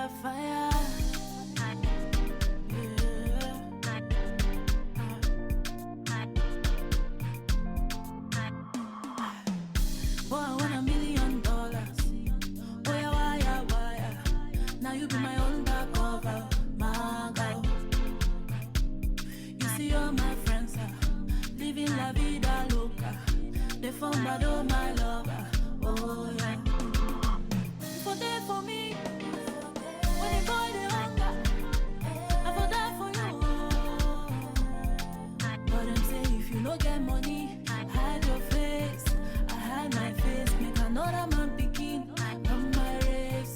Fire, fire. Boy, I want $1 million. Boy, wire. Now you be my undercover, my girl. You see all my friends living la vida loca. They found out all my lover. Oh yeah. For there for me. When they boy they hunger, I for die for you. But them say if you no get money, hide your face. I hide my face, make another man begin on my race.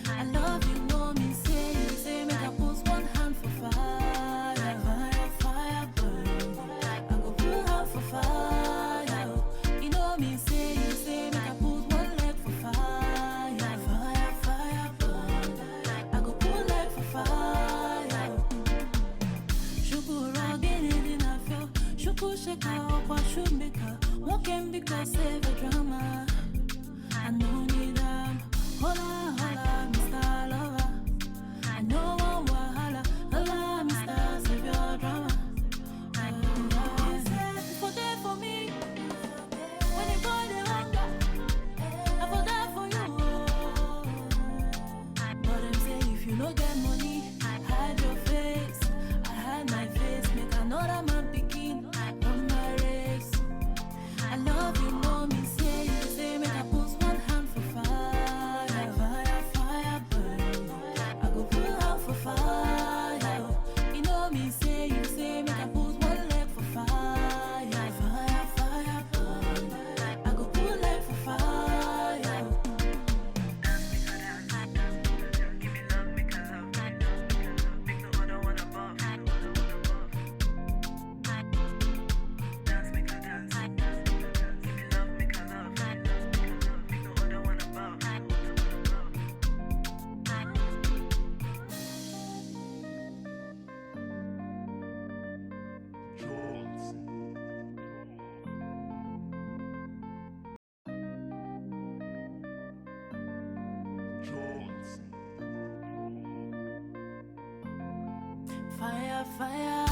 I love you, know me, say make I put one hand for fire, fire burn. I go put out for fire. You know me, say make I put one leg for fire, fire burn. I go put leg for fire. Shuku ragin in a feel, shuku shaka up, should make her walk in because save a drama. I know need them. Hola, Mr. Lover. I know one wahala. Hola, Mr. Save your drama. For there for me. When they boy they hunger, I for die for you. But them say if you no get money, hide your face. I hide my face, make another man begin on my race. I love you, know me, say make I put one hand for fire, fire burn. I go pull out for fire. You know me, say make I put one leg for fire, fire burn. I go pull leg for fire. Give me love, make her love, make no other one above. Dance, make her dance. Give me love, make her love, make no other one above. Fire, fire.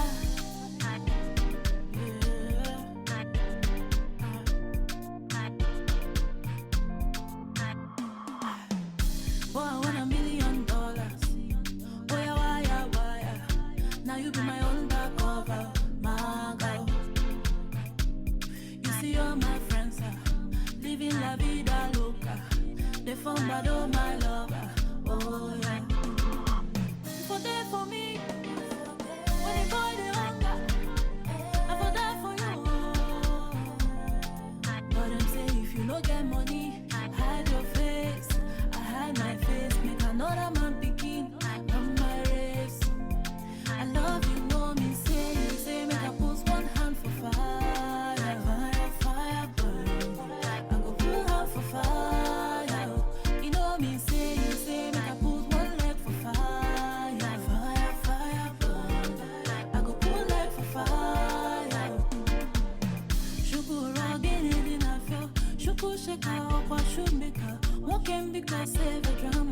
Boy, I want $1 million. Boy, wire. Now you be my undercover, my girl. You see all my friends living la vida loca. They found out all my lover. Oh yeah. For there for me. When they boy they hunger, I for die for you. But them say if you no get money, hide your face. I hide my face, make another man begin on my race. I love you, know me, say make I put one hand for fire, fire burn. I go pull out for fire. You know me, say make I put one leg for fire, fire burn. I go pull leg for fire. Shuku ragin in a feel, shuku shaka up, should make her walk in because save a drama.